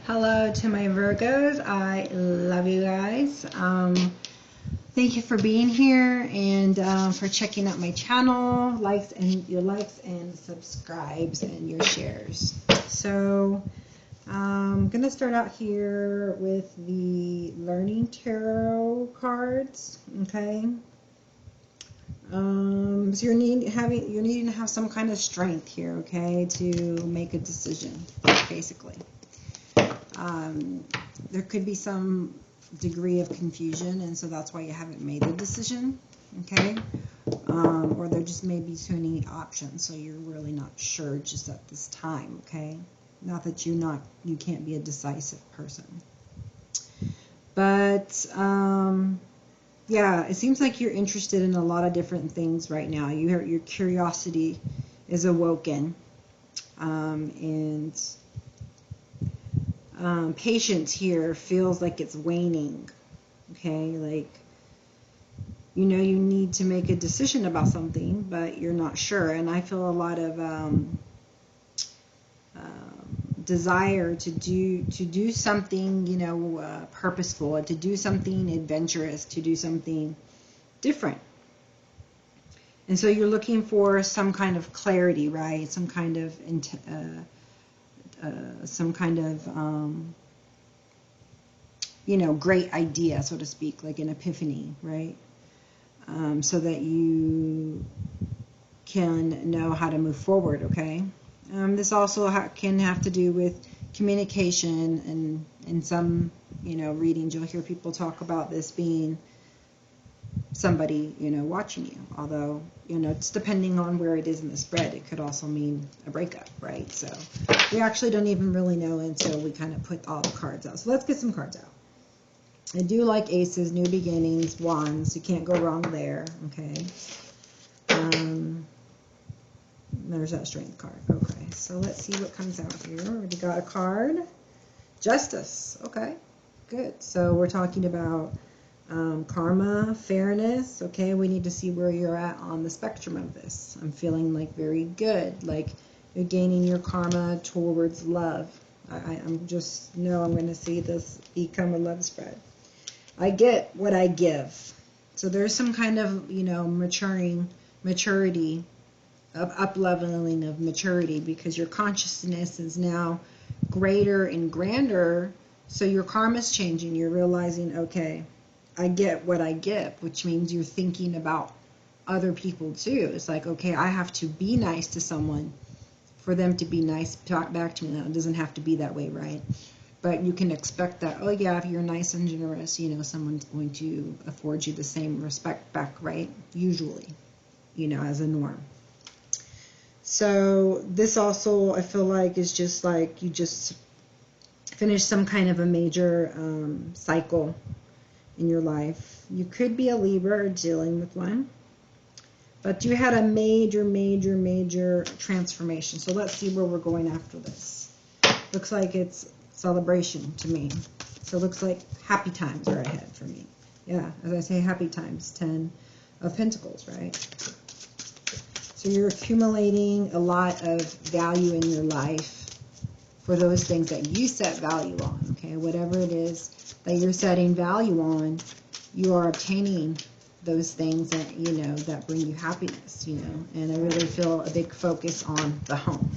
Hello to my Virgos. I love you guys. Thank you for being here and for checking out my channel. Your likes and subscribes and your shares. So I'm going to start out here with the Learning Tarot cards. Okay. So you're needing to have some kind of strength here, okay, to make a decision, basically. There could be some degree of confusion, and so that's why you haven't made the decision, okay? Or there just may be too many options, so you're really not sure just at this time, okay? Not that you can't be a decisive person. But, yeah, it seems like you're interested in a lot of different things right now. Your curiosity is awoken, and patience here feels like it's waning, okay? Like, you know you need to make a decision about something, but you're not sure. And I feel a lot of desire to do something, you know, purposeful, to do something adventurous, to do something different. And so you're looking for some kind of clarity, right? Some kind of you know, great idea, so to speak, like an epiphany, right? So that you can know how to move forward, okay? This also can have to do with communication, and in some, you know, readings you'll hear people talk about this being somebody, you know, watching you. Although, you know, it's depending on where it is in the spread. It could also mean a breakup, right? So we actually don't even really know until we kind of put all the cards out. So let's get some cards out. I do like aces, new beginnings, wands. You can't go wrong there, okay? There's that strength card. Okay, so let's see what comes out here. Already got a card. Justice. Okay, good. So we're talking about karma, fairness. Okay, we need to see where you're at on the spectrum of this. I'm feeling like very good, like you're gaining your karma towards love. I'm just know I'm going to see this become a love spread. I get what I give. So there's some kind of, you know, maturity, up-leveling of maturity, because your consciousness is now greater and grander. So your karma's changing. You're realizing, okay, I get what I give, which means you're thinking about other people too. It's like, okay, I have to be nice to someone for them to be nice back to me. Now, it doesn't have to be that way, right? But you can expect that, oh yeah, if you're nice and generous, you know, someone's going to afford you the same respect back, right? Usually, you know, as a norm. So this also, I feel like, is just like you just finished some kind of a major cycle in your life. You could be a Libra or dealing with one, but you had a major transformation. So let's see where we're going after this. Looks like it's celebration to me. So it looks like happy times are ahead for me. Yeah, as I say, happy times, 10 of Pentacles, right? So you're accumulating a lot of value in your life for those things that you set value on, okay? Whatever it is that you're setting value on, you are obtaining those things that, you know, that bring you happiness, you know? And I really feel a big focus on the home.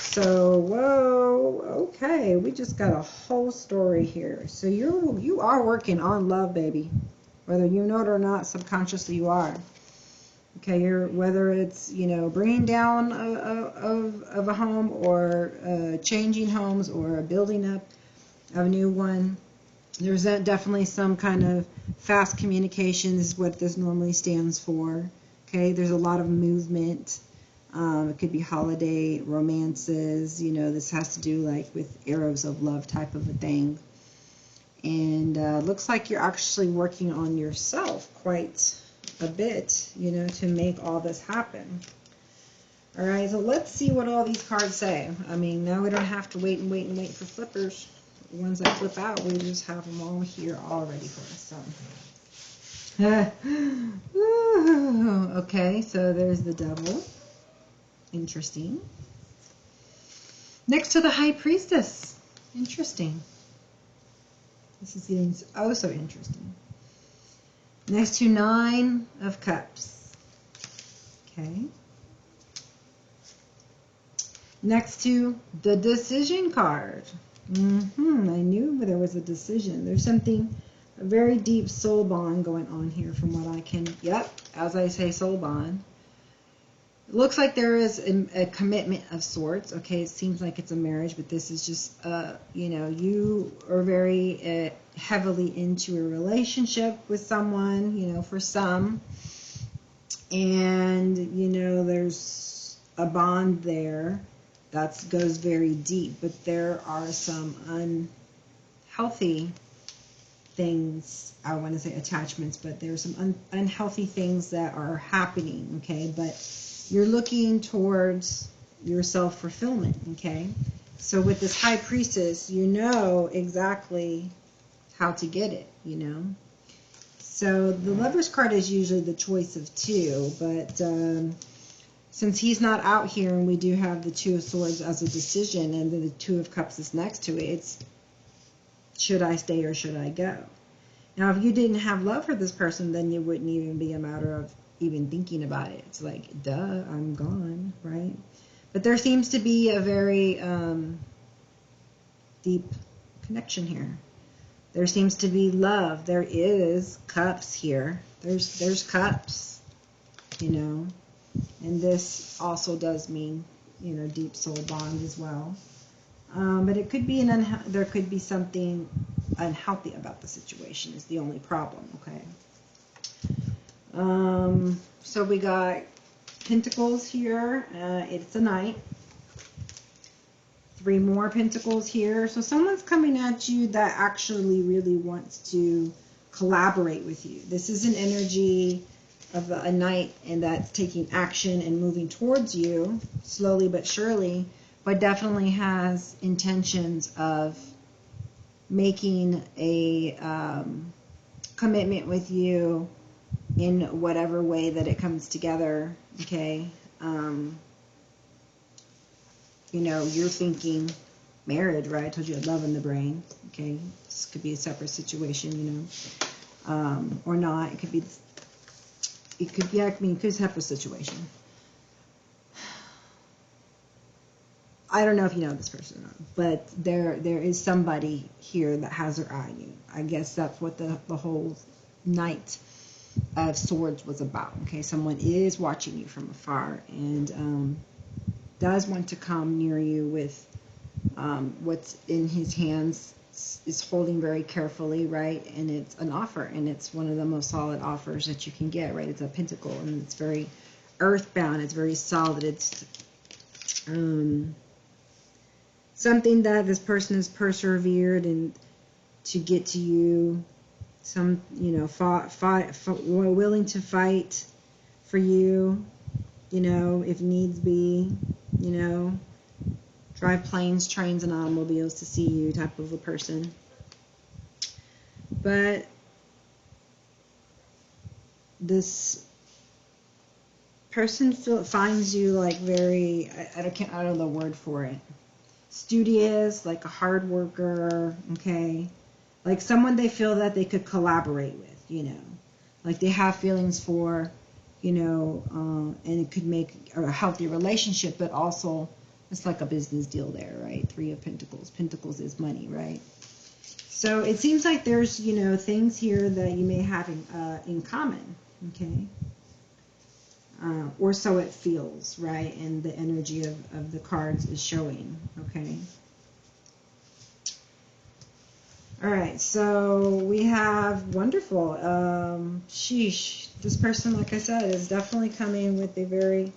So, whoa, okay, we just got a whole story here. So you are working on love, baby. Whether you know it or not, subconsciously you are. Okay, whether it's, you know, bringing down of a home, or changing homes, or building up a new one. There's definitely some kind of fast communication is what this normally stands for. Okay, there's a lot of movement. It could be holiday romances. You know, this has to do like with arrows of love type of a thing. And looks like you're actually working on yourself quite a bit, you know, to make all this happen. All right, so let's see what all these cards say. I mean, now we don't have to wait for flippers. The ones that flip out, we just have them all here already for us. So. Okay, so there's the Devil. Interesting. Next to the High Priestess. Interesting. This is getting oh so interesting. Next to 9 of Cups. Okay. Next to the Decision card. I knew there was a decision. There's something, a very deep soul bond going on here from what I can, as I say, soul bond. It looks like there is a commitment of sorts. Okay, it seems like it's a marriage, but this is just, you are very heavily into a relationship with someone, for some. And, there's a bond there that goes very deep, but there are some unhealthy things, I want to say attachments, but there's some unhealthy things that are happening, okay? But you're looking towards your self-fulfillment, okay? So with this High Priestess, you know exactly how to get it, So the Lover's card is usually the choice of 2, but since he's not out here and we do have the 2 of Swords as a decision and then the 2 of Cups is next to it, it's should I stay or should I go? Now, if you didn't have love for this person, then it wouldn't even be a matter of even thinking about it. It's like, duh, I'm gone, right? But there seems to be a very deep connection here. There seems to be love. There is Cups here. There's Cups, And this also does mean, deep soul bond as well. But it could be there could be something unhealthy about the situation is the only problem, okay? So we got Pentacles here. It's a Knight. 3 more Pentacles here. So someone's coming at you that actually really wants to collaborate with you. This is an energy of a Knight, and that's taking action and moving towards you slowly but surely, but definitely has intentions of making a commitment with you in whatever way that it comes together, okay? You're thinking marriage, right? I told you I had love in the brain, okay? This could be a separate situation, or not. It could be a separate situation. I don't know if you know this person or not, but there is somebody here that has their eye on you. I guess that's what the whole Knight of Swords was about. Okay, someone is watching you from afar and does want to come near you with what's in his hands, is holding very carefully, right? And it's an offer, and it's one of the most solid offers that you can get, right? It's a pentacle, and it's very earthbound. It's very solid. It's something that this person has persevered and to get to you. Some, willing to fight for you, if needs be, drive planes, trains, and automobiles to see you type of a person. But this person finds you like very, I don't know the word for it, studious, like a hard worker, okay? Like someone they feel that they could collaborate with, like they have feelings for, and it could make a healthy relationship, but also it's like a business deal there, right? 3 of Pentacles. Pentacles is money, right? So it seems like there's, things here that you may have in common, okay? Or so it feels, right? And the energy of the cards is showing, okay? All right, so we have wonderful. Sheesh, this person, like I said, is definitely coming with a very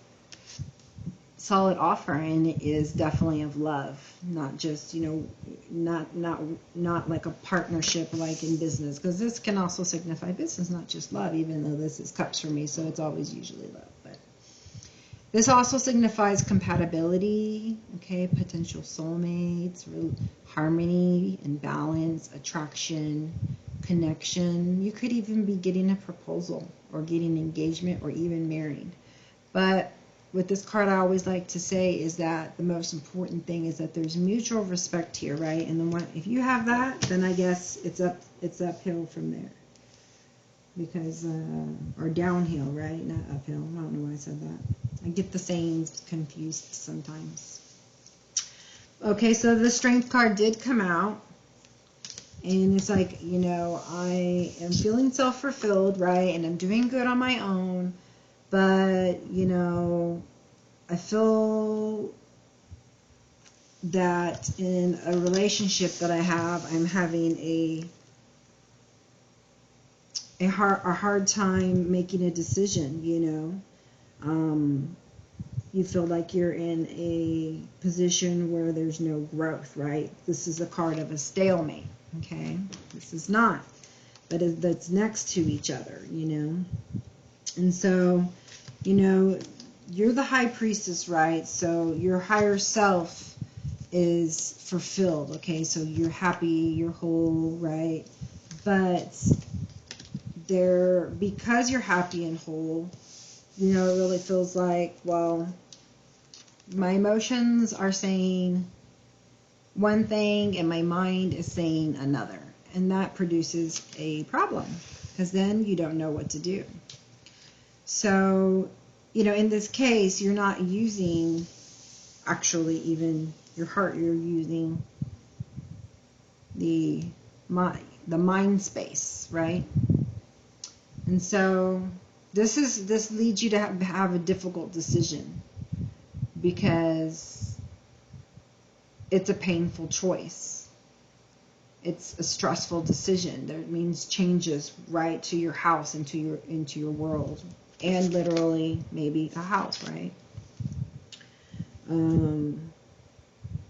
solid offer, and it is definitely of love, not just not like a partnership like in business, because this can also signify business, not just love, even though this is Cups for me, so it's always usually love. But this also signifies compatibility, okay, potential soulmates, harmony and balance, attraction, connection. You could even be getting a proposal or getting engagement or even married. But with this card, I always like to say is that the most important thing is that there's mutual respect here, right? And then if you have that, then I guess it's uphill from there. Because, or downhill, right? Not uphill. I don't know why I said that. I get the sayings confused sometimes. Okay, so the Strength card did come out. And it's like, you know, I am feeling self-fulfilled, right? And I'm doing good on my own. But, you know, I feel that in a relationship that I have, I'm having a hard time making a decision, you know. You feel like you're in a position where there's no growth, right? This is a card of a stalemate, okay? This is not, but that's next to each other, you know. And so, you know, you're the High Priestess, right? So your higher self is fulfilled, okay? So you're happy, you're whole, right? But because you're happy and whole, you know, it really feels like, well, my emotions are saying one thing and my mind is saying another. And that produces a problem, because then you don't know what to do. So, you know, in this case, you're not using actually even your heart. You're using the mind space, right? And so this leads you to have a difficult decision, because it's a painful choice. It's a stressful decision. That means changes, right, to your house, into your world, and literally maybe a house, right?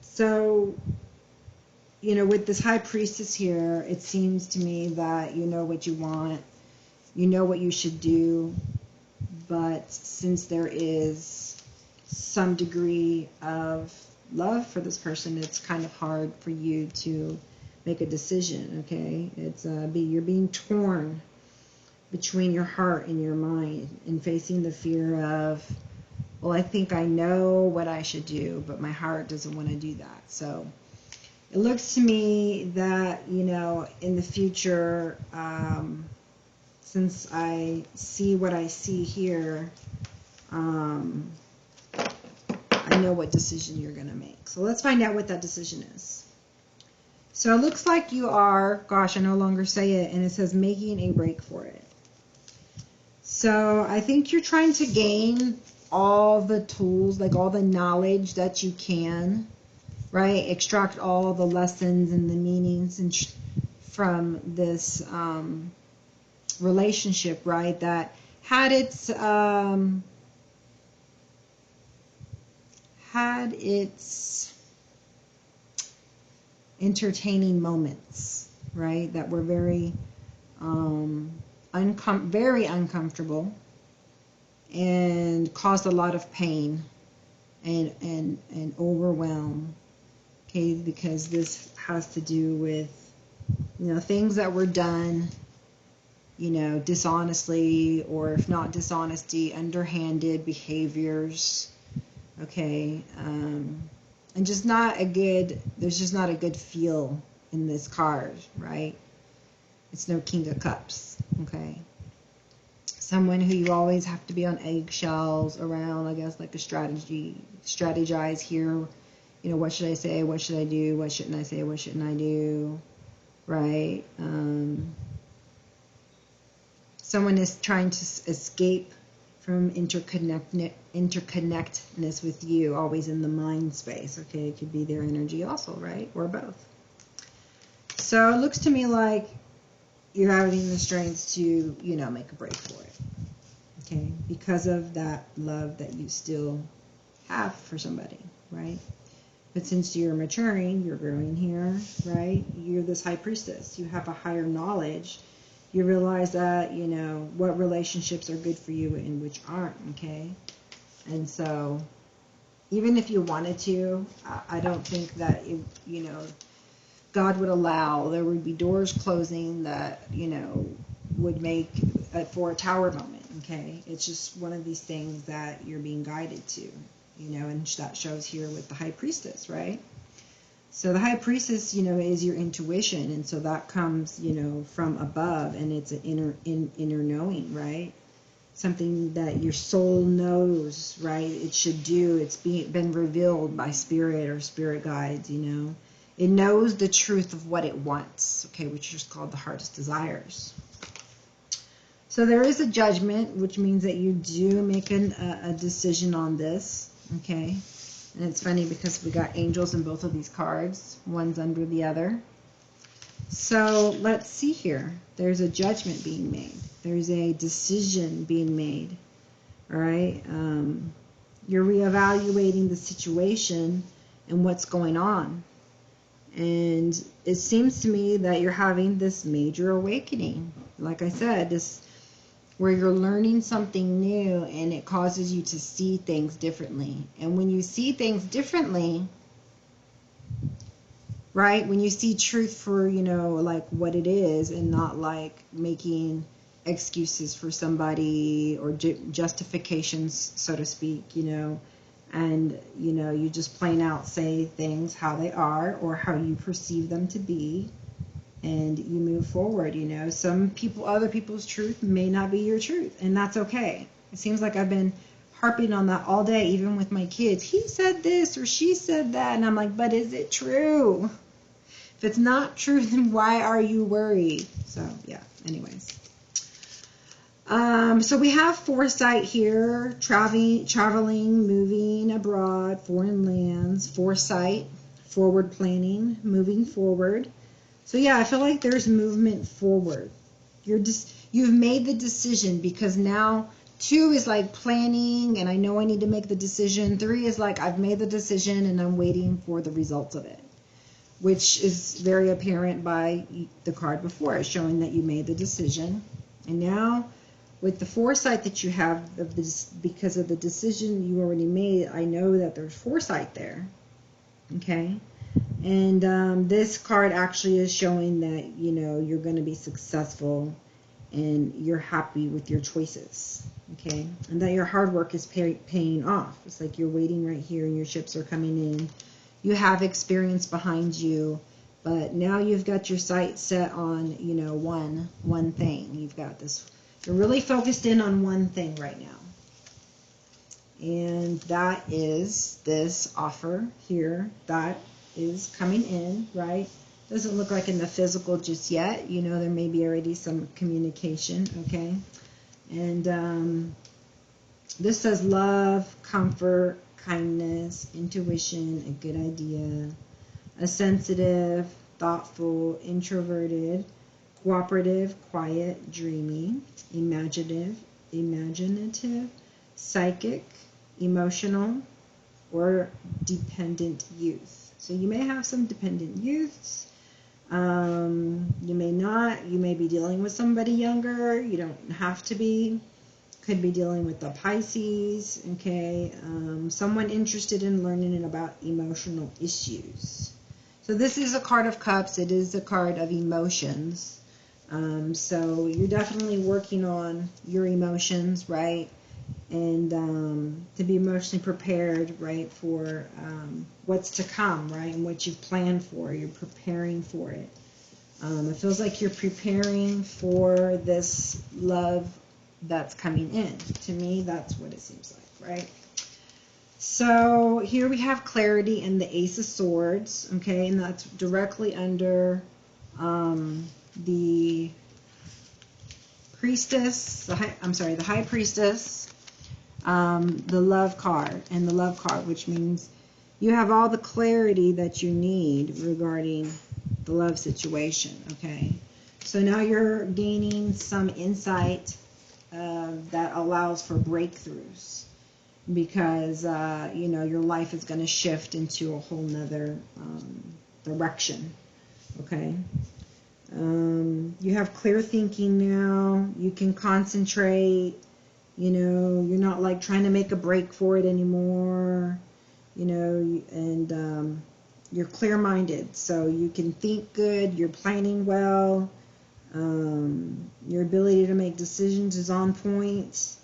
So, you know, with this High Priestess here, it seems to me that you know what you want, you know what you should do, but since there is some degree of love for this person, it's kind of hard for you to make a decision, okay? It's you're being torn between your heart and your mind, and facing the fear of, well, I think I know what I should do, but my heart doesn't want to do that. So it looks to me that, you know, in the future, since I see what I see here, I know what decision you're going to make. So let's find out what that decision is. So it looks like you are, gosh, I no longer say it, and it says making a break for it. So I think you're trying to gain all the tools, like all the knowledge that you can, right? Extract all the lessons and the meanings from this relationship, right? That had its entertaining moments, right? That were very very uncomfortable and caused a lot of pain and overwhelm, okay? Because this has to do with, you know, things that were done, you know, dishonestly, or if not dishonesty, underhanded behaviors, okay? And just not a good, there's just not a good feel in this card, right? It's no King of Cups, okay? Someone who you always have to be on eggshells around, I guess, like a strategize here. You know, what should I say? What should I do? What shouldn't I say? What shouldn't I do? Right? Someone is trying to escape from interconnectedness with you, always in the mind space, okay? It could be their energy also, right? Or both. So it looks to me like you're having the strength to, you know, make a break for it, okay? Because of that love that you still have for somebody, right? But since you're maturing, you're growing here, right? You're this High Priestess. You have a higher knowledge. You realize that, you know, what relationships are good for you and which aren't, okay? And so even if you wanted to, I don't think that, you know, God would allow, there would be doors closing that, you know, would make for a tower moment, Okay, it's just one of these things that you're being guided to, and that shows here with the High Priestess, right? So the High Priestess, is your intuition, and so that comes, from above, and it's an inner knowing, right? Something that your soul knows, right? It should do. It's been revealed by spirit or spirit guides, It knows the truth of what it wants, okay, which is called the heart's desires. So there is a judgment, which means that you do make a decision on this, okay? And it's funny because we got angels in both of these cards. One's under the other. So let's see here. There's a judgment being made. There's a decision being made, all right? You're reevaluating the situation and what's going on. And it seems to me that you're having this major awakening. Like I said, this where you're learning something new and it causes you to see things differently. And when you see things differently, right, when you see truth for, like what it is and not like making excuses for somebody or justifications, so to speak, and, you just plain out say things how they are or how you perceive them to be. And you move forward, other people's truth may not be your truth, and that's okay. It seems like I've been harping on that all day, even with my kids. He said this or she said that, and I'm like, but is it true? If it's not true, then why are you worried? So, yeah, anyways. So we have foresight here, traveling, moving abroad, foreign lands, foresight, forward planning, moving forward. So yeah, I feel like there's movement forward. You've made the decision, because now 2 is like planning and I know I need to make the decision. 3 is like I've made the decision and I'm waiting for the results of it, which is very apparent by the card before it, showing that you made the decision. And now with the foresight that you have of this, because of the decision you already made, I know that there's foresight there. Okay. And this card actually is showing that, you're going to be successful and you're happy with your choices, okay? And that your hard work is paying off. It's like you're waiting right here and your ships are coming in. You have experience behind you, but now you've got your sight set on, one thing. You've got this, you're really focused in on one thing right now. And that is this offer here that is coming in, right? Doesn't look like in the physical just yet. There may be already some communication, okay? And this says love, comfort, kindness, intuition, a good idea, a sensitive, thoughtful, introverted, cooperative, quiet, dreamy, imaginative, psychic, emotional, or dependent youth. So you may have some dependent youths. You may not. You may be dealing with somebody younger. You don't have to be. Could be dealing with the Pisces, okay? Someone interested in learning about emotional issues. So this is a card of cups. It is a card of emotions. So you're definitely working on your emotions, right? And to be emotionally prepared, right, for what's to come, right, and what you've planned for. You're preparing for it. It feels like you're preparing for this love that's coming in. To me, that's what it seems like, right? So here we have clarity and the Ace of Swords, okay, and that's directly under the Priestess, the High Priestess, the Love card, and the Love card, which means you have all the clarity that you need regarding the love situation, okay? So now you're gaining some insight that allows for breakthroughs, because, your life is going to shift into a whole nother direction, okay? You have clear thinking now. You can concentrate. You're not like trying to make a break for it anymore. And you're clear-minded, so you can think good. You're planning well. Your ability to make decisions is on point.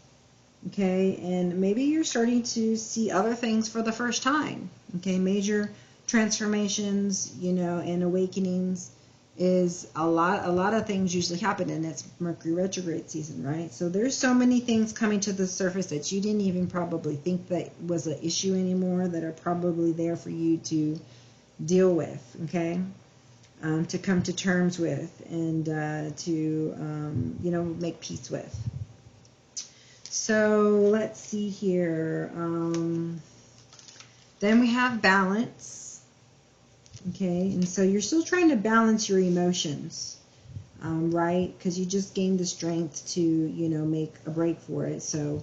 Okay, and maybe you're starting to see other things for the first time. Okay, major transformations, you know, and awakenings is a lot of things usually happen, and it's Mercury retrograde season, right? So there's so many things coming to the surface that you didn't even probably think that was an issue anymore, that are probably there for you to deal with, okay? To come to terms with, and to you know, make peace with. So let's see here. Then we have balance. Okay, and so you're still trying to balance your emotions, right? Because you just gained the strength to, you know, make a break for it. So,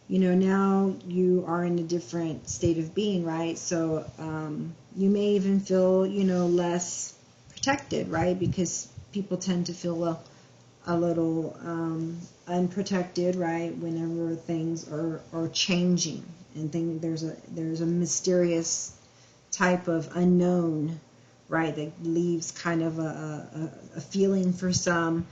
you know, now you are in a different state of being, right? So you may even feel, you know, less protected, right? Because people tend to feel a little unprotected, right? Whenever things are changing, and there's a mysterious type of unknown, right? That leaves kind of a feeling for some,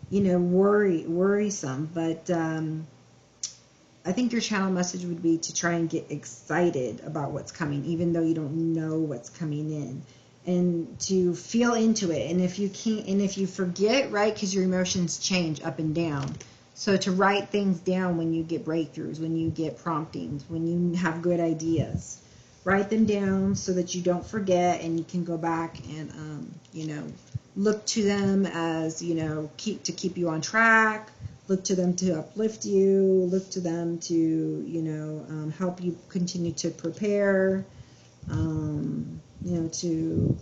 you know, worrisome. But I think your channel message would be to try and get excited about what's coming, even though you don't know what's coming in. And to feel into it. And if you can't, and if you forget, right, because your emotions change up and down. So to write things down when you get breakthroughs, when you get promptings, when you have good ideas, write them down so that you don't forget, and you can go back and, you know, look to them as, you know, keep you on track. Look to them to uplift you. Look to them to, you know, help you continue to prepare. You know, to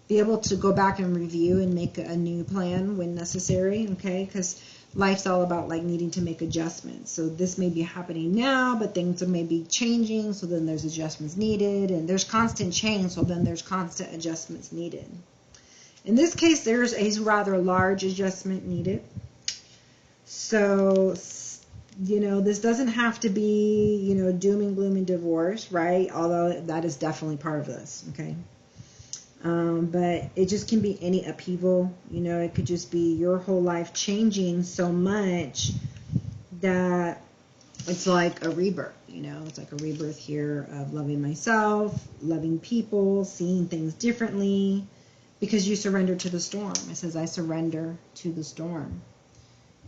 be able to go back and review and make a new plan when necessary, okay? Because life's all about, like, needing to make adjustments. So this may be happening now, but things are maybe changing, so then there's adjustments needed, and there's constant change, so then there's constant adjustments needed. In this case, there's a rather large adjustment needed. So, you know, this doesn't have to be, you know, doom and gloom and divorce, right? Although that is definitely part of this, okay? But it just can be any upheaval. You know, it could just be your whole life changing so much that it's like a rebirth, you know? It's like a rebirth here of loving myself, loving people, seeing things differently, because you surrender to the storm. It says, I surrender to the storm.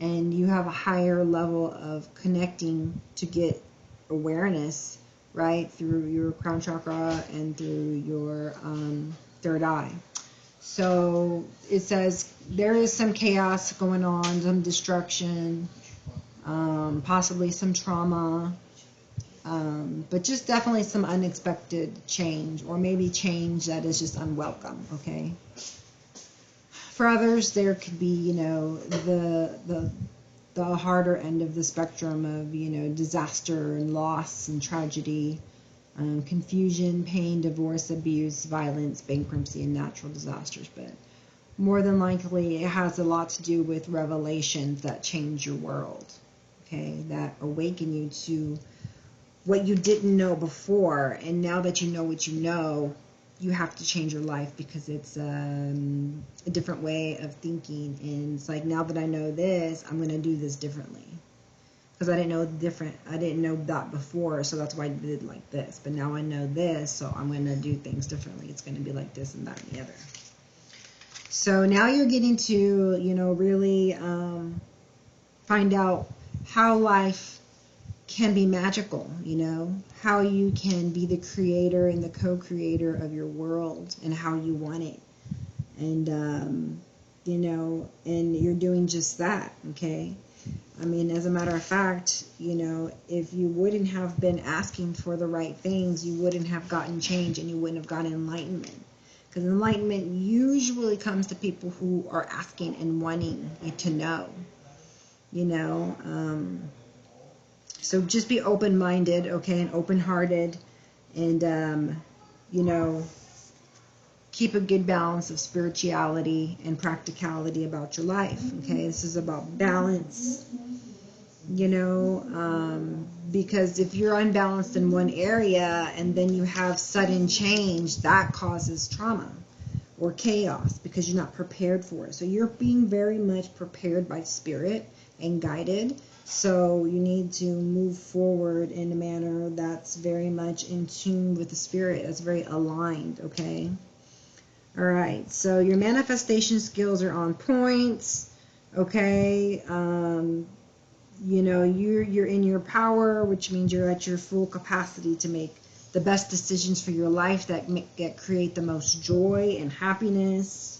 And you have a higher level of connecting to get awareness, right, through your crown chakra and through your third eye. So it says there is some chaos going on, some destruction, possibly some trauma, but just definitely some unexpected change, or maybe change that is just unwelcome, okay? For others, there could be, you know, the harder end of the spectrum of, you know, disaster and loss and tragedy, confusion, pain, divorce, abuse, violence, bankruptcy, and natural disasters. But more than likely, it has a lot to do with revelations that change your world, okay, that awaken you to what you didn't know before. And now that you know what you know, you have to change your life, because it's a different way of thinking. And it's like, now that I know this, I'm going to do this differently, because I didn't know that before, so that's why I did it like this. But now I know this, so I'm going to do things differently. It's going to be like this and that and the other. So now you're getting to, you know, really find out how life can be magical, you know, how you can be the creator and the co-creator of your world, and how you want it. And, you know, and you're doing just that, okay? I mean, as a matter of fact, you know, if you wouldn't have been asking for the right things, you wouldn't have gotten change, and you wouldn't have gotten enlightenment. Because enlightenment usually comes to people who are asking and wanting to know, you know. So just be open-minded, okay, and open-hearted, and, you know, keep a good balance of spirituality and practicality about your life, okay? This is about balance, you know, because if you're unbalanced in one area and then you have sudden change, that causes trauma, or chaos because you're not prepared for it. So you're being very much prepared by spirit and guided. So you need to move forward in a manner that's very much in tune with the spirit, that's very aligned, okay? All right, so your manifestation skills are on point, okay? You know, you're in your power, which means you're at your full capacity to make the best decisions for your life that create the most joy and happiness.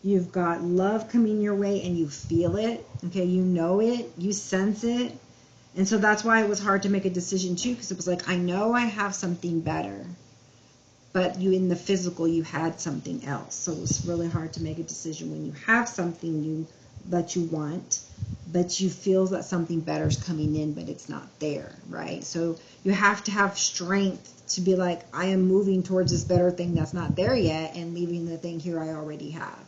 You've got love coming your way and you feel it, okay? You know it, you sense it. And so that's why it was hard to make a decision too, because it was like, I know I have something better, but you in the physical, you had something else. So it was really hard to make a decision when you have something that you want, but you feel that something better is coming in, but it's not there, right? So you have to have strength to be like, I am moving towards this better thing that's not there yet and leaving the thing here I already have.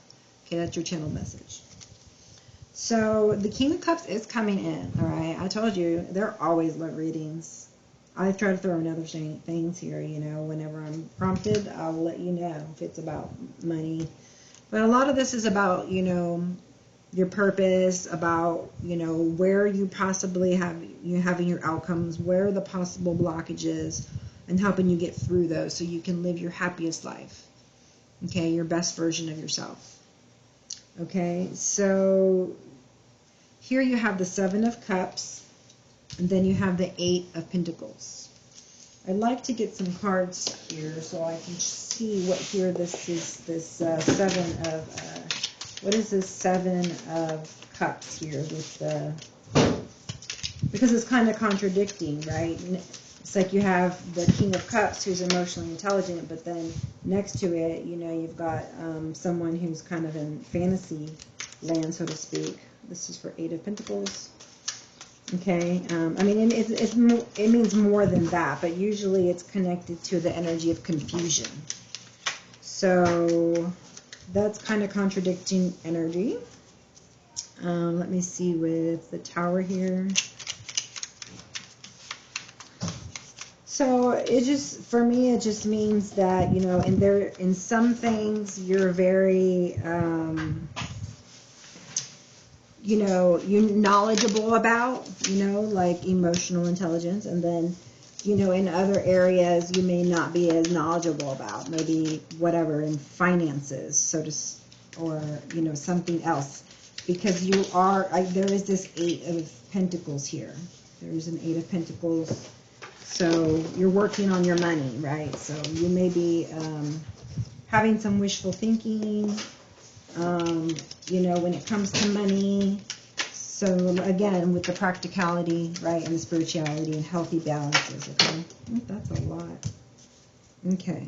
Okay, that's your channel message. So the King of Cups is coming in, all right? I told you, they're always love readings. I try to throw in other things here, you know, whenever I'm prompted, I'll let you know if it's about money. But a lot of this is about, you know, your purpose, about, you know, where you possibly having your outcomes, where are the possible blockages, and helping you get through those so you can live your happiest life, okay, your best version of yourself. Okay, so here you have the Seven of Cups, and then you have the Eight of Pentacles. I'd like to get some cards here so I can see what here this is, this Seven of, what is this Seven of Cups here with the, because it's kind of contradicting, right? It's like you have the King of Cups who's emotionally intelligent, but then next to it, you know, you've got someone who's kind of in fantasy land, so to speak. This is for Eight of Pentacles. Okay, I mean, it means more than that, but usually it's connected to the energy of confusion. So that's kind of contradicting energy. Let me see with the Tower here. So it just, for me, it just means that, you know, in some things you're very, you know, you're knowledgeable about, you know, like emotional intelligence, and then, you know, in other areas you may not be as knowledgeable about, maybe whatever, in finances, so to, or, you know, something else, because you are, there is this Eight of Pentacles here. There's an Eight of Pentacles. So you're working on your money, right? So you may be having some wishful thinking, you know, when it comes to money. So again, with the practicality, right, and the spirituality and healthy balances, okay? That's a lot. Okay.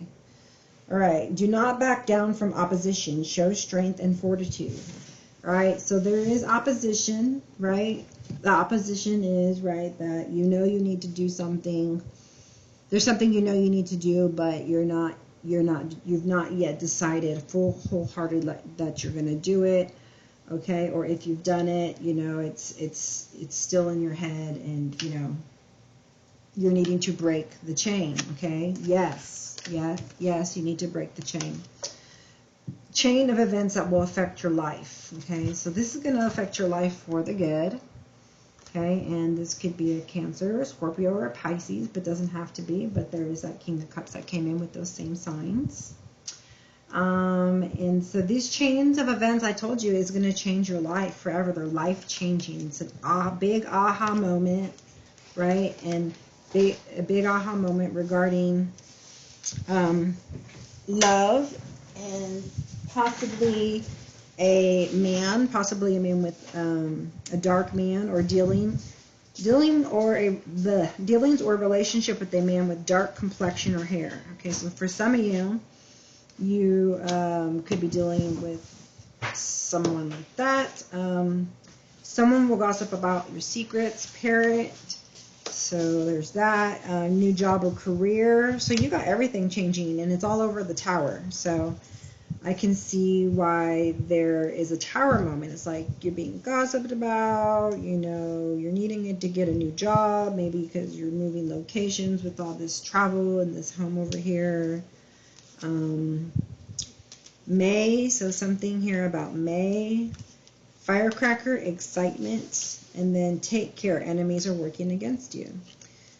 All right. Do not back down from opposition. Show strength and fortitude. All right. So there is opposition, right? The opposition is, right, that you know you need to do something. There's something you know you need to do, but you've not yet decided wholeheartedly that you're going to do it, okay? Or if you've done it, you know, it's still in your head, and you know you're needing to break the chain, okay? Yes, you need to break the chain of events that will affect your life, okay? So this is going to affect your life for the good. Okay, and this could be a Cancer, a Scorpio, or a Pisces, but doesn't have to be. But there is that King of Cups that came in with those same signs. And so these chains of events, I told you, is going to change your life forever. They're life-changing. It's a big aha moment, right? And a big aha moment regarding love, and possibly a man with a dark man, or dealings or a relationship with a man with dark complexion or hair. Okay, so for some of you, you could be dealing with someone like that. Someone will gossip about your secrets, parrot. So there's that. New job or career. So you got everything changing, and it's all over the Tower. So I can see why there is a Tower moment. It's like you're being gossiped about, you know, you're needing it to get a new job, maybe because you're moving locations with all this travel and this home over here. May, so something here about May. Firecracker, excitement, and then take care, enemies are working against you.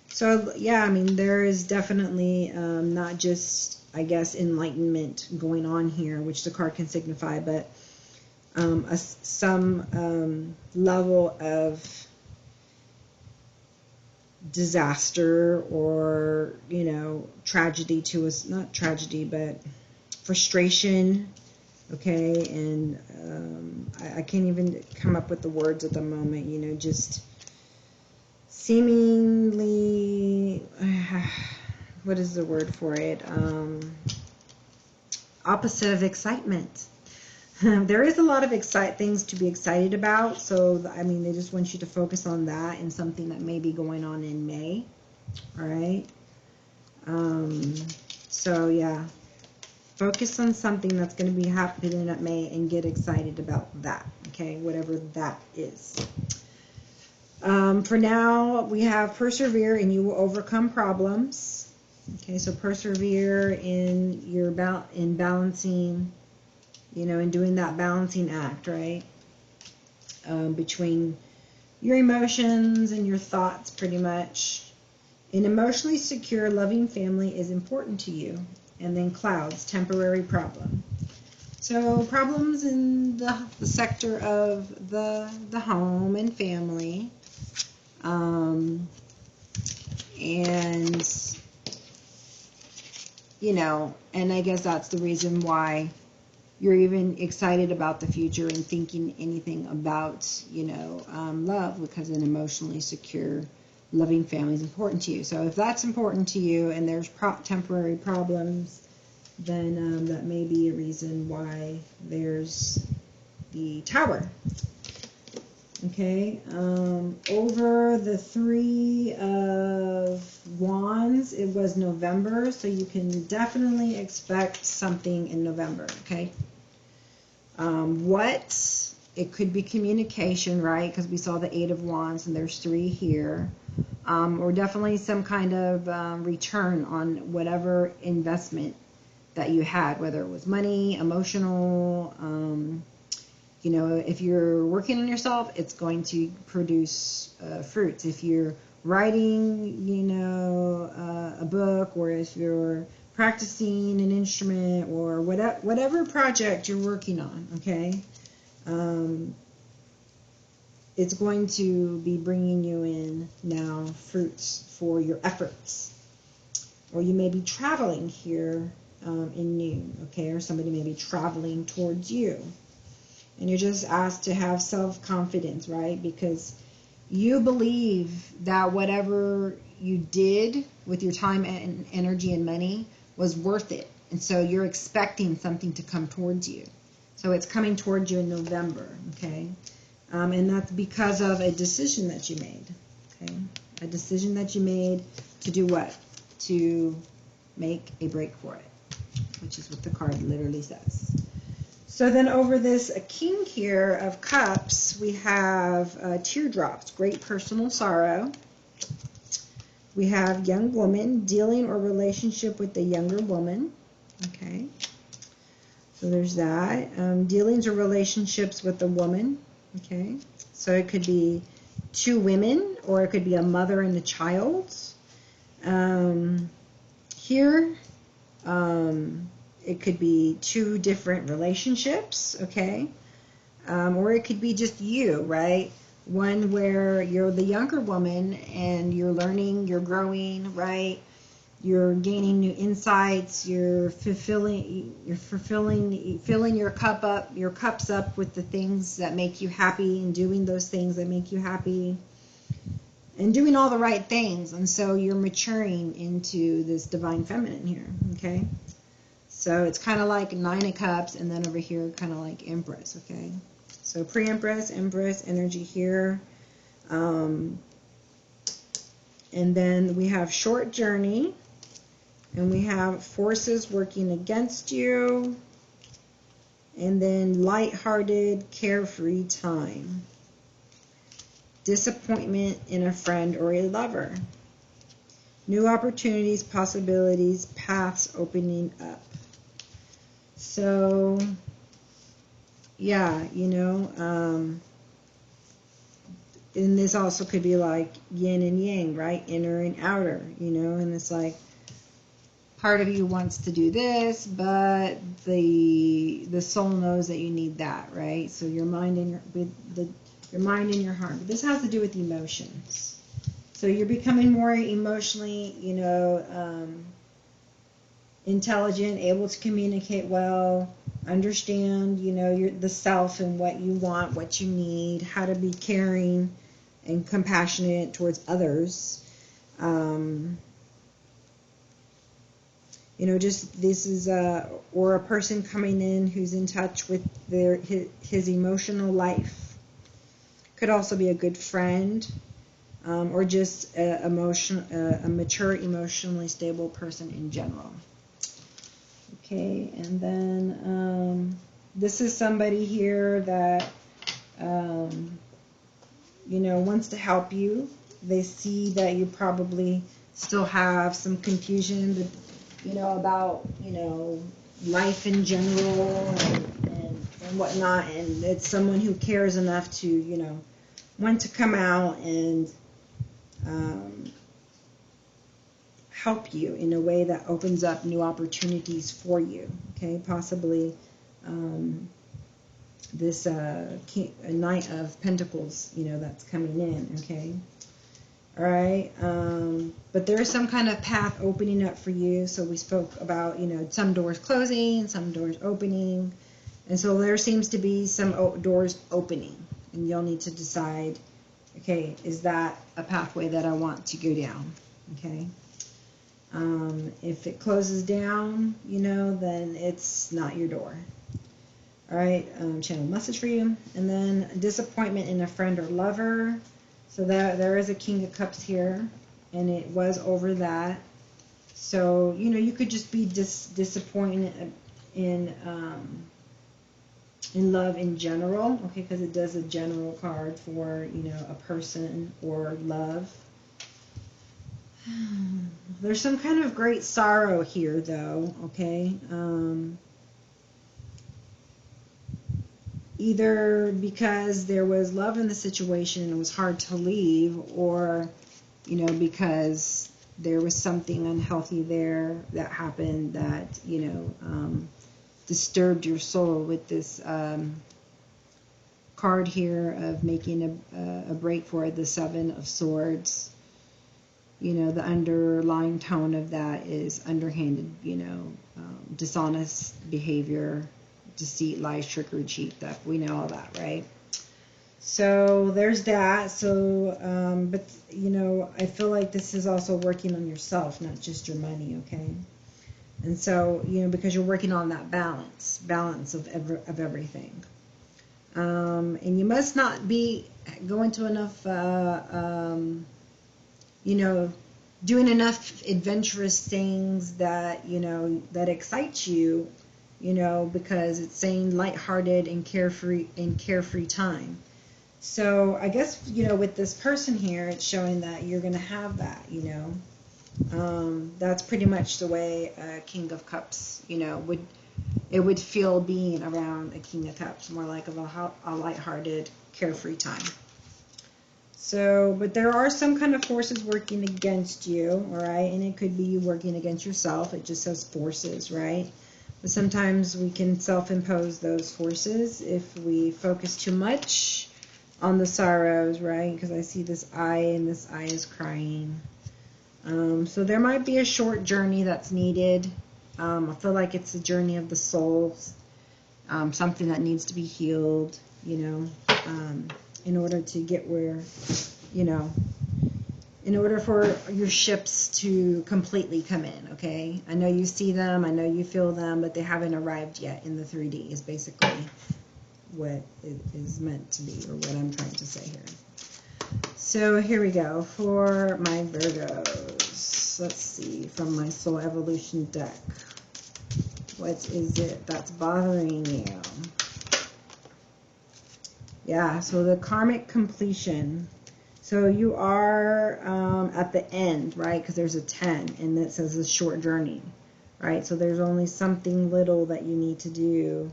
So yeah, I mean, there is definitely not just, I guess, enlightenment going on here, which the card can signify, but some level of disaster or, you know, tragedy to us, not tragedy, but frustration. Okay, and I can't even come up with the words at the moment, you know, just seemingly, what is the word for it? Opposite of excitement. There is a lot of things to be excited about, so, I mean, they just want you to focus on that and something that may be going on in May, all right? So, yeah. Focus on something that's going to be happening at May and get excited about that, okay, whatever that is. For now, we have persevere and you will overcome problems. Okay, so persevere in your balancing, you know, in doing that balancing act, right? Between your emotions and your thoughts, pretty much. An emotionally secure, loving family is important to you. And then clouds, temporary problem. So problems in the sector of the home and family. And, you know, and I guess that's the reason why you're even excited about the future and thinking anything about, you know, love, because an emotionally secure, loving family is important to you. So if that's important to you and there's temporary problems, then that may be a reason why there's the Tower. Okay, over the Three of Wands, it was November, so you can definitely expect something in November, okay? It could be communication, right? Because we saw the Eight of Wands and there's 3 here. Or definitely some kind of return on whatever investment that you had, whether it was money, emotional, you know, if you're working on yourself, it's going to produce fruits. If you're writing, you know, a book, or if you're practicing an instrument, or whatever project you're working on, okay, it's going to be bringing you in now fruits for your efforts. Or you may be traveling here in Noon, okay, or somebody may be traveling towards you. And you're just asked to have self-confidence, right? Because you believe that whatever you did with your time and energy and money was worth it. And so you're expecting something to come towards you. So it's coming towards you in November, okay? And that's because of a decision that you made, okay? A decision that you made to do what? To make a break for it, which is what the card literally says. So then over this King here of Cups, we have teardrops, great personal sorrow. We have young woman, dealing or relationship with a younger woman. Okay, so there's that. Dealings or relationships with a woman. Okay, so it could be 2 women, or it could be a mother and a child. Here, it could be 2 different relationships, okay? Or it could be just you, right? One where you're the younger woman and you're learning, you're growing, right? You're gaining new insights, you're filling your cups up with the things that make you happy, and doing those things that make you happy, and doing all the right things. And so you're maturing into this divine feminine here, okay? So it's kind of like 9 of Cups, and then over here kind of like Empress, okay? So pre-Empress, Empress energy here. And then we have short journey, and we have forces working against you, and then light-hearted, carefree time. Disappointment in a friend or a lover. New opportunities, possibilities, paths opening up. So, yeah, you know, and this also could be like yin and yang, right? Inner and outer, you know, and it's like part of you wants to do this, but the soul knows that you need that, right? So your mind and your mind and your heart. But this has to do with emotions. So you're becoming more emotionally, you know, intelligent, able to communicate well, understand, you know, the self and what you want, what you need, how to be caring and compassionate towards others. You know, just this is or a person coming in who's in touch with his emotional life. Could also be a good friend, or just a mature, emotionally stable person in general. Okay, and then this is somebody here that you know, wants to help you. They see that you probably still have some confusion, but, you know, about, you know, life in general and whatnot, and it's someone who cares enough to, you know, want to come out and help you in a way that opens up new opportunities for you. Okay, possibly this a Knight of Pentacles, you know, that's coming in. Okay, all right, but there's some kind of path opening up for you. So we spoke about, you know, some doors closing, some doors opening, and so there seems to be some doors opening, and you'll need to decide, okay, is that a pathway that I want to go down? Okay. If it closes down, you know, then it's not your door. All right, channel message for you. And then disappointment in a friend or lover. So there is a King of Cups here, and it was over that. So, you know, you could just be disappointed in love in general, okay, because it does a general card for, you know, a person or love. There's some kind of great sorrow here, though, okay? Either because there was love in the situation and it was hard to leave, or, you know, because there was something unhealthy there that happened that, you know, disturbed your soul with this card here of making a break for the Seven of Swords. You know, the underlying tone of that is underhanded, you know, dishonest behavior, deceit, lies, trickery, cheat, theft. We know all that, right? So there's that. So, but, you know, I feel like this is also working on yourself, not just your money, okay? And so, you know, because you're working on that balance of everything. And you must not be going to enough, you know, doing enough adventurous things that, you know, that excite you, you know, because it's saying lighthearted and carefree time. So I guess, you know, with this person here, it's showing that you're going to have that, you know. That's pretty much the way a King of Cups, you know, would feel being around a King of Cups, more like of a lighthearted, carefree time. So, but there are some kind of forces working against you, all right? And it could be you working against yourself. It just says forces, right? But sometimes we can self-impose those forces if we focus too much on the sorrows, right? Because I see this eye, and this eye is crying. So there might be a short journey that's needed. I feel like it's a journey of the soul, something that needs to be healed, you know, in order to get where, you know, in order for your ships to completely come in, okay? I know you see them, I know you feel them, but they haven't arrived yet in the 3D is basically what it is meant to be, or what I'm trying to say here. So here we go for my Virgos. Let's see, from my Soul Evolution deck. What is it that's bothering you? Yeah, so the karmic completion. So you are at the end, right? Because there's a 10, and it says a short journey. right? So there's only something little that you need to do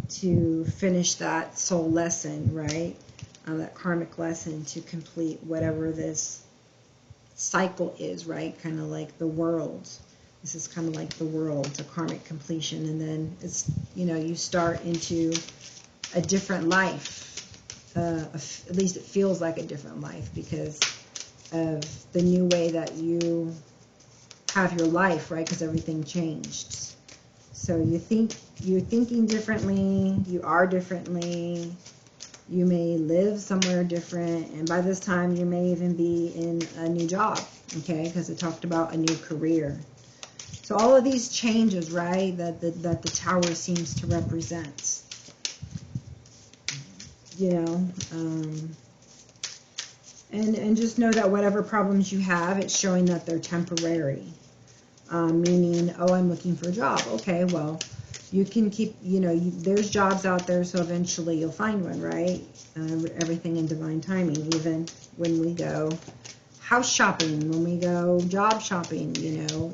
to finish that soul lesson, right? That karmic lesson, to complete whatever this cycle is, right? Kind of like the world. This is kind of like the world, a karmic completion. And then it's, you start into a different life. At least it feels like a different life because of the new way that you have your life, right? Because everything changed. So you're thinking differently, you are differently, you may live somewhere different, and by this time you may even be in a new job, okay? Because it talked about a new career. So all of these changes, right, that the tower seems to represent, and just know that whatever problems you have, it's showing that they're temporary. Meaning, oh, I'm looking for a job. Okay, well, you can keep, there's jobs out there, so eventually you'll find one, right? Everything in divine timing, even when we go house shopping, when we go job shopping,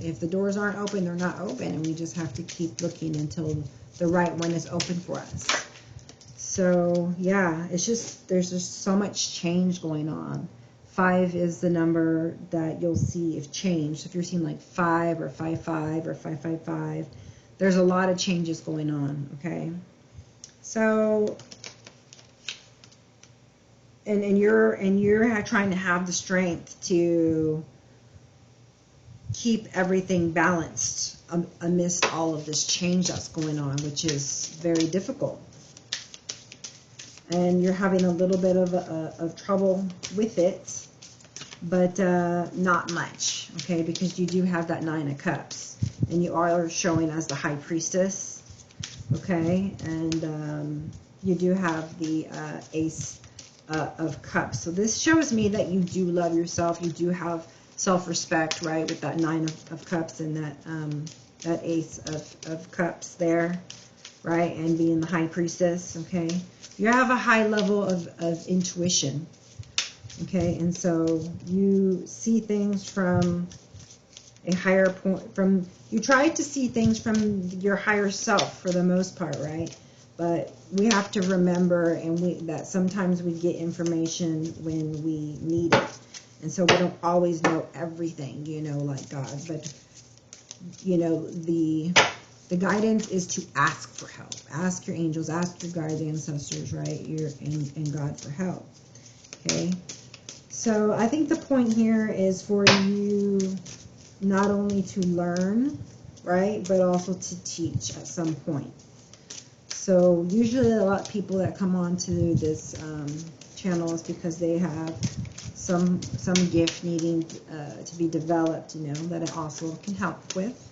if the doors aren't open, they're not open, and we just have to keep looking until the right one is open for us. So, yeah, there's just so much change going on. 5 is the number that you'll see if change. So if you're seeing like 5 or 5-5 or 5-5-5, there's a lot of changes going on, okay? So, and you're trying to have the strength to keep everything balanced amidst all of this change that's going on, which is very difficult. And you're having a little bit of trouble with it, but not much, okay? Because you do have that 9 of Cups, and you are showing as the High Priestess, okay? And you do have the Ace of Cups. So this shows me that you do love yourself. You do have self-respect, right? With that 9 of Cups and that Ace of Cups there, right? And being the High Priestess, okay? You have a high level of intuition, okay? And so you see things from a higher point, you try to see things from your higher self for the most part, right? But we have to remember that sometimes we get information when we need it. And so we don't always know everything, like God. But, the guidance is to ask for help. Ask your angels, ask your guides, ancestors, right? And God for help. Okay? So I think the point here is for you not only to learn, right, but also to teach at some point. So usually a lot of people that come on to this channel is because they have some gift needing to be developed, that it also can help with.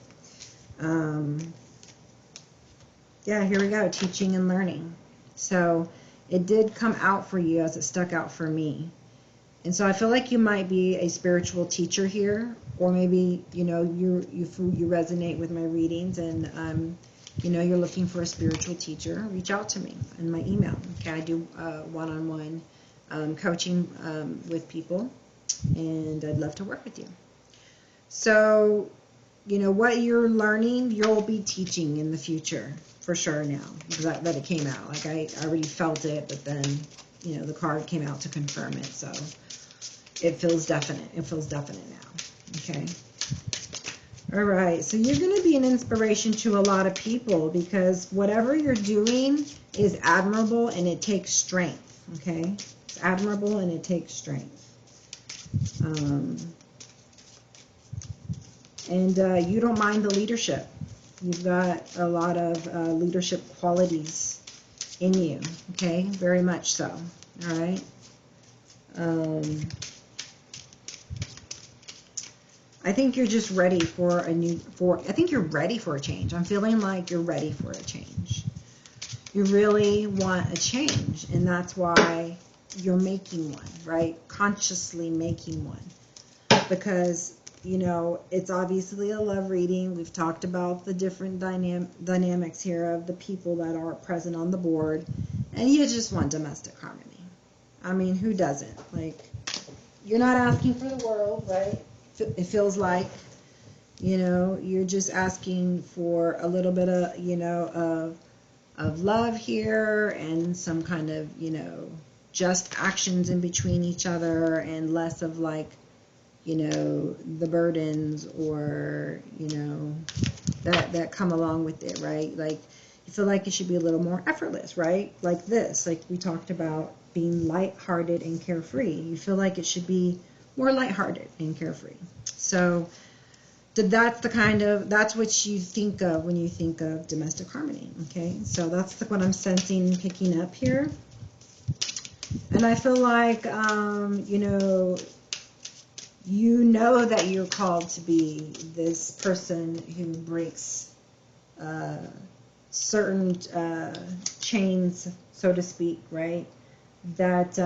Yeah, here we go, teaching and learning. So it did come out for you as it stuck out for me. And so I feel like you might be a spiritual teacher here, or maybe, you resonate with my readings and, you're looking for a spiritual teacher. Reach out to me in my email. Okay, I do one-on-one coaching with people, and I'd love to work with you. So, what you're learning, you'll be teaching in the future, for sure now, that it came out. Like, I already felt it, but then, the card came out to confirm it, so it feels definite. It feels definite now, okay? All right, so you're going to be an inspiration to a lot of people because whatever you're doing is admirable and it takes strength, okay? It's admirable and it takes strength. And you don't mind the leadership. You've got a lot of leadership qualities in you, okay? Very much so, all right? I think you're just ready for I think you're ready for a change. I'm feeling like you're ready for a change. You really want a change, and that's why you're making one, right? Consciously making one. Because, it's obviously a love reading. We've talked about the different dynamics here of the people that are present on the board, and you just want domestic harmony. I mean, who doesn't? Like, you're not asking for the world, right? It feels like, You know, you're just asking for a little bit of, you know, of love here, and some kind of, you know, just actions in between each other, and less of like, you know, the burdens, or, you know, that come along with it, right? Like, you feel like it should be a little more effortless, right? Like this, like we talked about being lighthearted and carefree. You feel like it should be more lighthearted and carefree. So that's that's what you think of when you think of domestic harmony, okay? So that's what I'm sensing, picking up here. And I feel like, you know that you're called to be this person who breaks certain chains, so to speak, right? That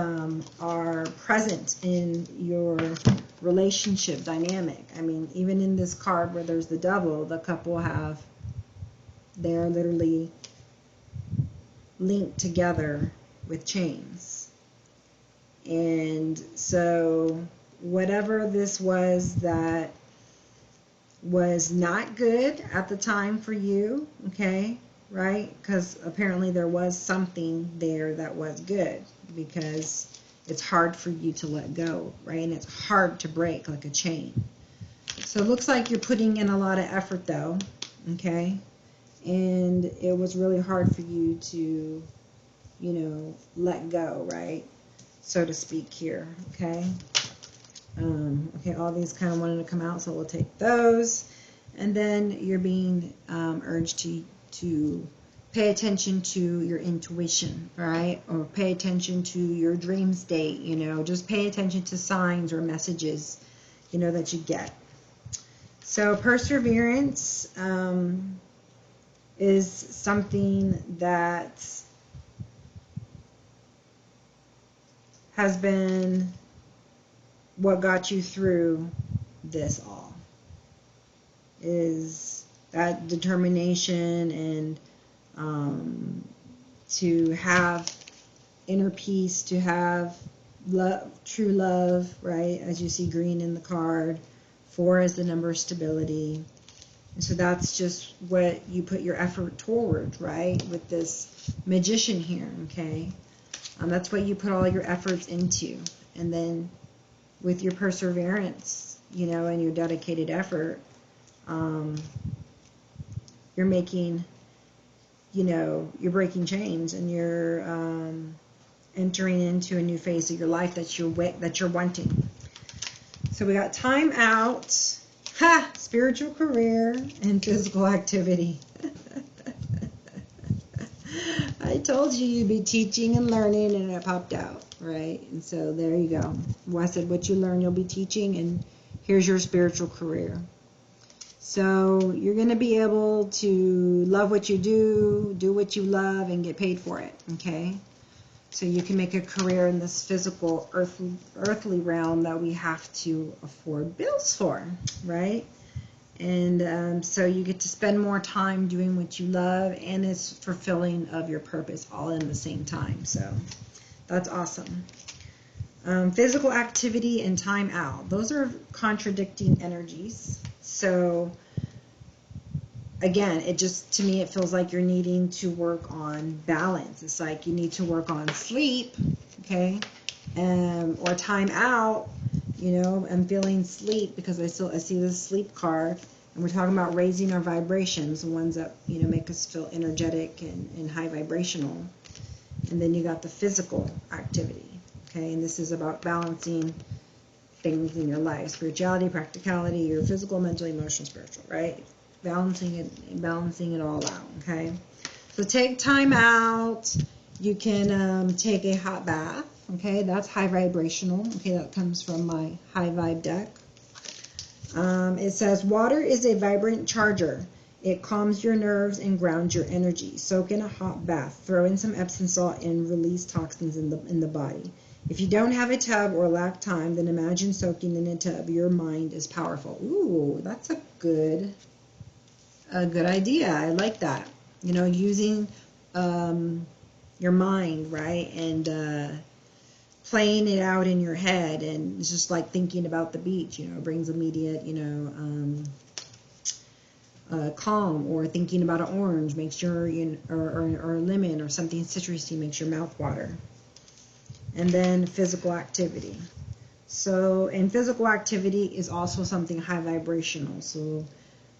are present in your relationship dynamic. I mean, even in this card where there's the devil, the couple they're literally linked together with chains. And so whatever this was that was not good at the time for you, okay, right? Because apparently there was something there that was good, because it's hard for you to let go, right? And it's hard to break like a chain. So it looks like you're putting in a lot of effort though, okay? And it was really hard for you to, you know, let go, right? So to speak here, okay? Okay, all these kind of wanted to come out, so we'll take those. And then you're being urged to pay attention to your intuition, right? Or pay attention to your dream state, you know, just pay attention to signs or messages, you know, that you get. So perseverance is something that has been what got you through this all, is that determination and to have inner peace, to have love, true love, right? As you see green in the card, 4 is the number of stability. And so that's just what you put your effort toward, right? With this magician here, okay? That's what you put all your efforts into. And then with your perseverance, you know, and your dedicated effort, you're making, you know, you're breaking chains, and you're entering into a new phase of your life that you're wanting. So we got time out, spiritual career, and physical activity. I told you you'd be teaching and learning, and it popped out, right? And so there you go. Well, I said what you learn, you'll be teaching, and here's your spiritual career. So you're going to be able to love what you do what you love, and get paid for it, okay? So you can make a career in this physical, earthly realm that we have to afford bills for, right? And so you get to spend more time doing what you love, and it's fulfilling of your purpose all in the same time. So that's awesome. Physical activity and time out. Those are contradicting energies. So again, to me, it feels like you're needing to work on balance. It's like you need to work on sleep, okay? Or time out. You know, I'm feeling sleep because I see this sleep card, and we're talking about raising our vibrations, the ones that, you know, make us feel energetic and high vibrational. And then you got the physical activity, okay? And this is about balancing things in your life: spirituality, practicality, your physical, mental, emotional, spiritual, right? Balancing it all out, okay? So take time out. You can take a hot bath. Okay, that's high vibrational. Okay, that comes from my high vibe deck. It says, water is a vibrant charger. It calms your nerves and grounds your energy. Soak in a hot bath. Throw in some Epsom salt and release toxins in the body. If you don't have a tub or lack time, then imagine soaking in a tub. Your mind is powerful. Ooh, that's a good idea. I like that. You know, using your mind, right? And playing it out in your head, and it's just like thinking about the beach, you know, brings immediate, you know, calm, or thinking about an orange makes your, or a lemon or something citrusy makes your mouth water. And then physical activity. So, and physical activity is also something high vibrational. So,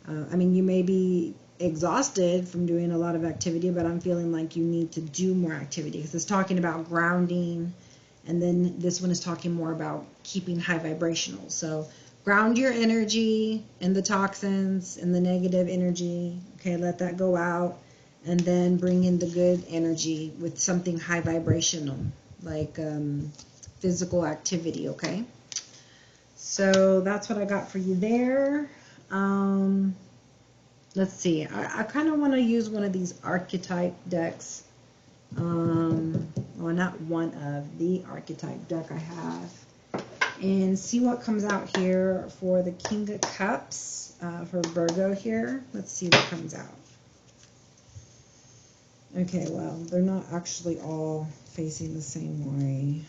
I mean, you may be exhausted from doing a lot of activity, but I'm feeling like you need to do more activity, because it's talking about grounding, and then this one is talking more about keeping high vibrational. So ground your energy and the toxins and the negative energy. Okay, let that go out, and then bring in the good energy with something high vibrational, like physical activity. Okay, so that's what I got for you there. Let's see, I kind of want to use one of these archetype decks. Well, not one of the archetype deck I have, and see what comes out here for the King of Cups for Virgo here. Let's see what comes out. Okay, well, they're not actually all facing the same way.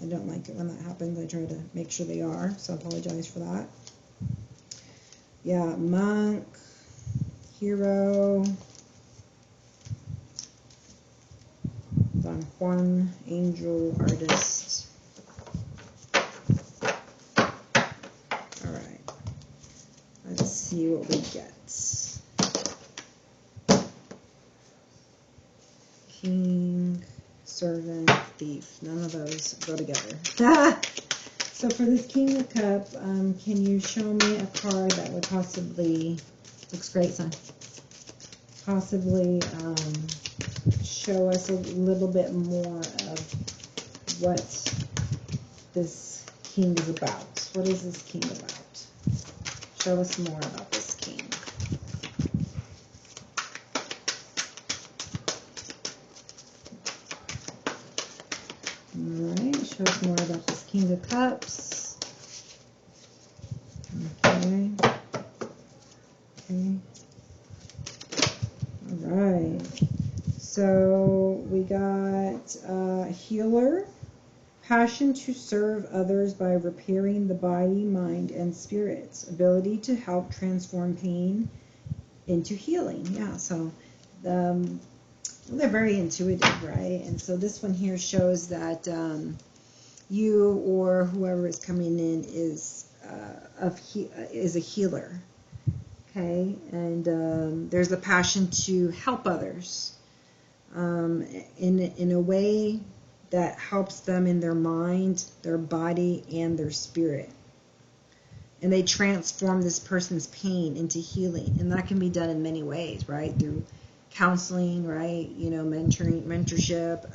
I don't like it when that happens. I try to make sure they are, so I apologize for that. Yeah, Monk, Hero, Don Juan, Angel, Artist. Alright, let's see what we get. King, Servant, Thief. None of those go together. So for this King of Cup, can you show me a card that would possibly, looks great, son, possibly show us a little bit more of what this king is about? What is this king about? Show us more about this king. Alright, show us more about this King of Cups. Okay. Okay. Alright. So we got healer, passion to serve others by repairing the body, mind, and spirits, ability to help transform pain into healing. Yeah, so they're very intuitive, right? And so this one here shows that you or whoever is coming in is a healer, okay? And there's a passion to help others in a way that helps them in their mind, their body, and their spirit. And they transform this person's pain into healing, and that can be done in many ways, right? Through counseling, right? You know, mentorship,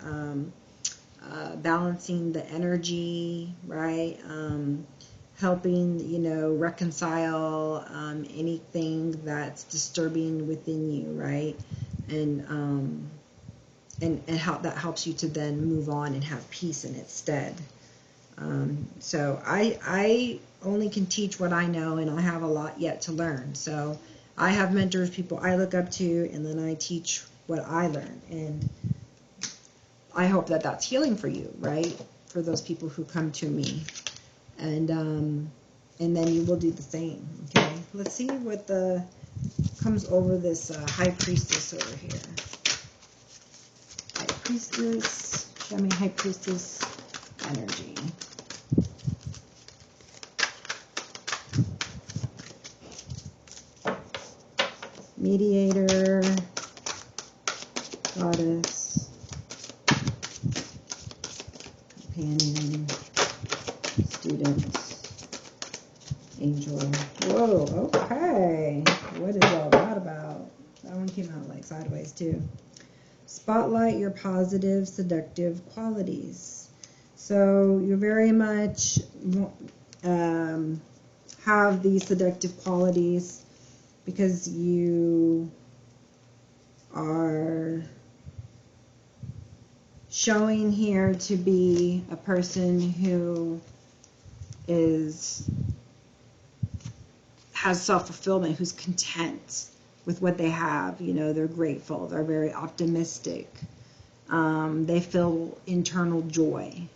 balancing the energy, right? Helping, you know, reconcile anything that's disturbing within you, right? And how that helps you to then move on and have peace in its stead. So I only can teach what I know, and I have a lot yet to learn. So I have mentors, people I look up to, and then I teach what I learn. And I hope that that's healing for you, right? For those people who come to me. And then you will do the same, okay? Let's see what comes over this High Priestess over here. High Priestess, show me High Priestess energy. Mediator, Goddess, Companion, Student, Angel. Whoa, okay. What is all that about? That one came out like sideways too. Spotlight your positive, seductive qualities. So you very much have these seductive qualities because you are showing here to be a person who has self-fulfillment, who's content with what they have. You know, they're grateful, they're very optimistic, they feel internal joy.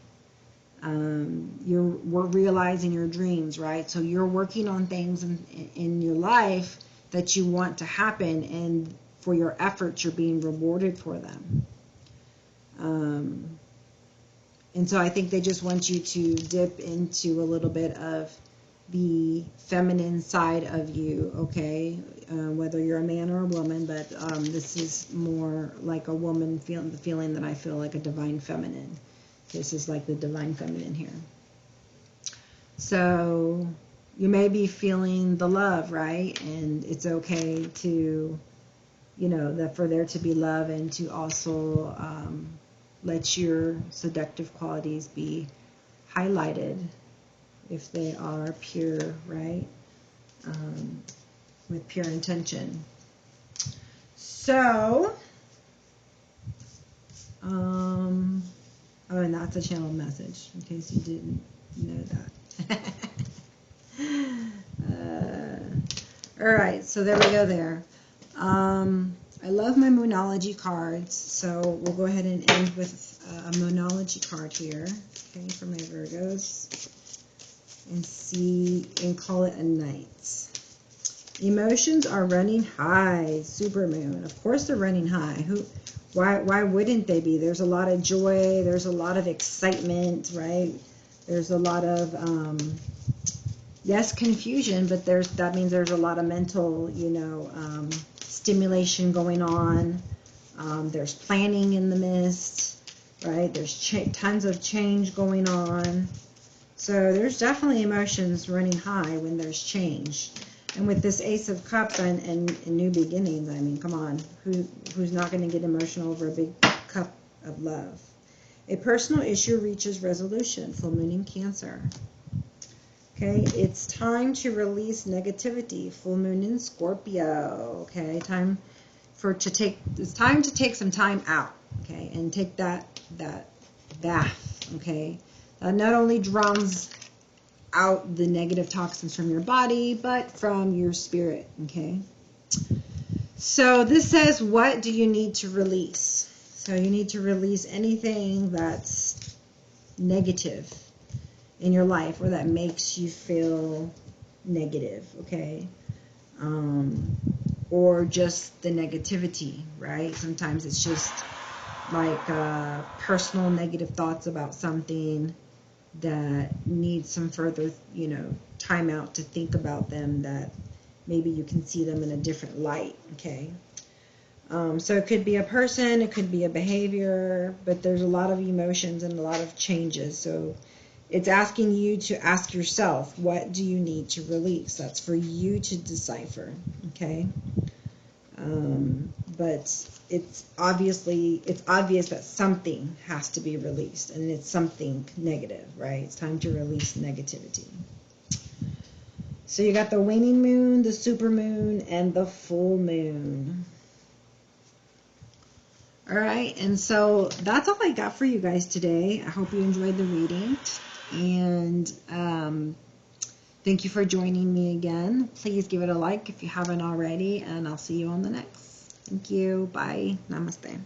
We're realizing your dreams, right? So you're working on things in your life that you want to happen, and for your efforts, you're being rewarded for them. And so I think they just want you to dip into a little bit of the feminine side of you, okay? Whether you're a man or a woman, but this is more like a woman feeling, the feeling that I feel like a divine feminine. This is like the divine feminine here. So you may be feeling the love, right? And it's okay to, you know, that for there to be love, and to also let your seductive qualities be highlighted if they are pure, right? With pure intention. So, oh, and that's a channel message, in case you didn't know that. All right, so there we go there. I love my Moonology cards, so we'll go ahead and end with a Moonology card here, okay, for my Virgos, and see, and call it a night. Emotions are running high, supermoon. Of course they're running high. Why wouldn't they be? There's a lot of joy, there's a lot of excitement, right? There's a lot of, yes, confusion, but that means there's a lot of mental, you know, stimulation going on. There's planning in the midst, right? There's tons of change going on. So there's definitely emotions running high when there's change. And with this Ace of Cups and new beginnings, I mean, come on, who's not going to get emotional over a big cup of love? A personal issue reaches resolution. Full moon in Cancer. Okay, it's time to release negativity. Full moon in Scorpio. Okay, it's time to take some time out. Okay, and take that bath. Okay, that not only drowns out the negative toxins from your body, but from your spirit. Okay, so this says, what do you need to release? So you need to release anything that's negative in your life, or that makes you feel negative, okay? Or just the negativity, right? Sometimes it's just like personal negative thoughts about something that needs some further, you know, time out to think about them, that maybe you can see them in a different light, okay? So it could be a person, it could be a behavior, but there's a lot of emotions and a lot of changes. So it's asking you to ask yourself, what do you need to release? That's for you to decipher, okay? But it's obvious that something has to be released, and it's something negative, right? It's time to release negativity. So you got the waning moon, the supermoon, and the full moon. All right, and so that's all I got for you guys today. I hope you enjoyed the reading, and thank you for joining me again. Please give it a like if you haven't already, and I'll see you on the next. Thank you. Bye. Namaste.